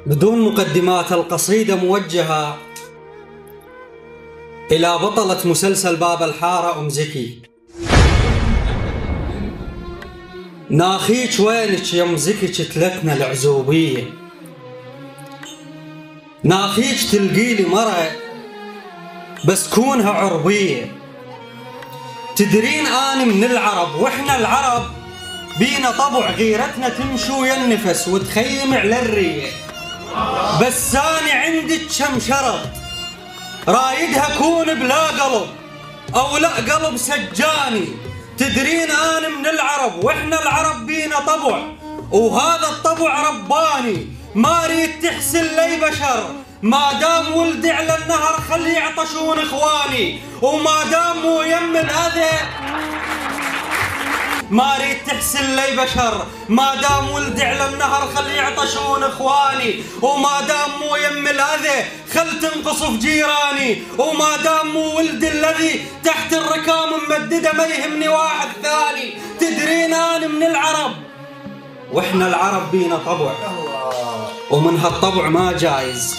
بدون مقدمات، القصيدة موجهة إلى بطلة مسلسل باب الحارة أم زكي. ناخيج وينك يا أم زكي كتلتنا العزوبية، ناخيج تلقيلي مرة بس كونها عربية. تدرين أنا من العرب وإحنا العرب بينا طبع غيرتنا تمشي ويا النفس وتخيم على الرية، بس أنا عندك كم شرط رايدها كون بلا قلب أو لا قلب سجاني. تدرين أنا من العرب وإحنا العرب بينا طبع وهذا الطبع رباني، ما ريد تحسن لي بشر ما دام ولدي على النهر خلي يعطشون إخواني، وما دام مو يم الأذى ما ريد تحسن لي بشر ما دام ولدي على النهر خلي يعطشون إخواني، وما دام مو يم الأذى خل تنقصف جيراني، وما دام مو ولدي الذي تحت الركام ممددة ما يهمني واحد ثاني. تدرين أنا من العرب وإحنا العرب بينا طبع ومن هالطبع ما جايز،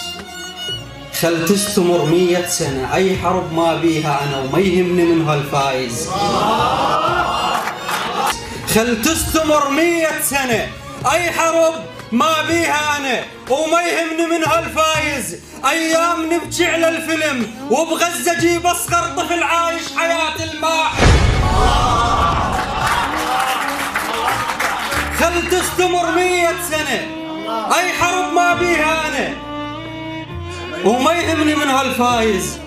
خل تستمر 100 سنة أي حرب ما بيها أنا وما يهمني من هالفايز. خل تستمر 100 سنة أي حرب ما بيها أنا وما يهمني من هالفايز. أيام نبكي على الفيلم وبغزة جيب أصغر طفل عايش حياة الماحن. خل تستمر 100 سنة أي حرب ما بيها أنا وما يهمني من هالفايز.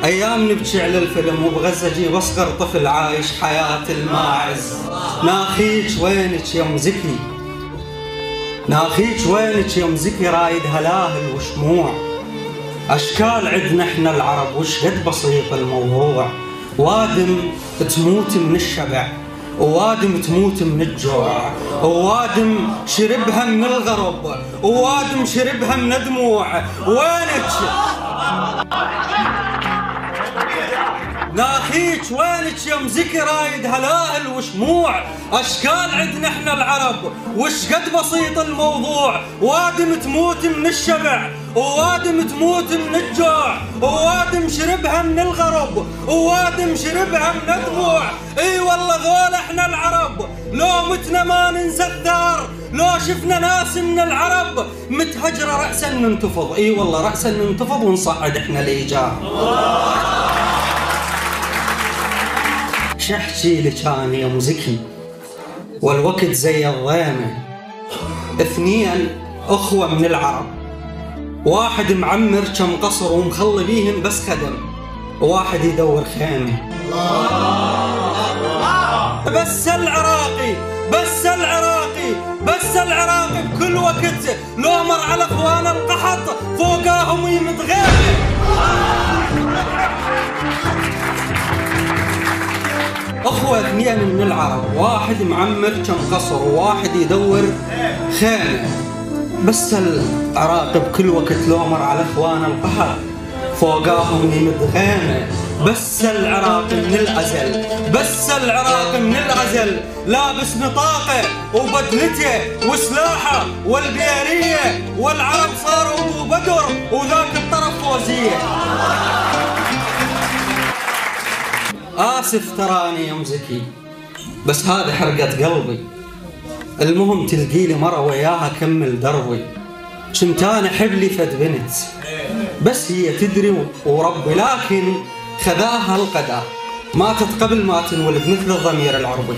أيام نبكي على الفيلم وبغزة جيب أصغر طفل عايش حياة الماعز. ناخيج وينك يا أم زكي، ناخيج وينك يا أم زكي رايد هلاهل وشموع. أشكال عدنا إحنا العرب وش قد بسيط الموضوع، وادم تموت من الشبع ووادم تموت من الجوع، ووادم شربها من الغرب ووادم شربها من دموع. وينك ناخيج وينك يا أم زكي رايد هلاهل وشموع. أشكال عدنا إحنا العرب وش قد بسيط الموضوع، وادم تموت من الشبع ووادم تموت من الجوع، ووادم شربها من الغرب ووادم شربها من الدموع. اي والله ذول احنا العرب لو متنا ما ننسى الثار، لو شفنا ناس من العرب متهجرة رأسا ننتفض. اي والله رأسا ننتفض ونصعد احنا الإيجار. شحكي لك أنا يا أم زكي والوقت زي الضيمة، 2 أخوة من العرب، واحد معمر كم قصر ومخلي بيهم بس خدم، وواحد يدور خيمة. بس العراقي بس العراقي بس العراقي بكل وقت لو مر على اخوان القحط فوقاهم يمتغيمة. أخوة 2 من العرب، واحد معمر كم قصر وواحد يدور خيمة، بس العراق بكل وقت لو مر على اخوان القحط فوقاهم يمد خيمة. بس العراق من الأزل بس العراق من الأزل لابس نطاقه وبدلته وسلاحه والبيارية، والعرب صاروا ابو بدر وذاك الطرف فوزية. آسف تراني يا أم زكي بس هذه حرقة قلبي، المهم تلقيلي مرة وياها كمل دربي. كنت أنا حبلي فد بنت بس هي تدري وربي، لكن خذاها القدر ماتت قبل ما تنولد مثل الضمير العربي.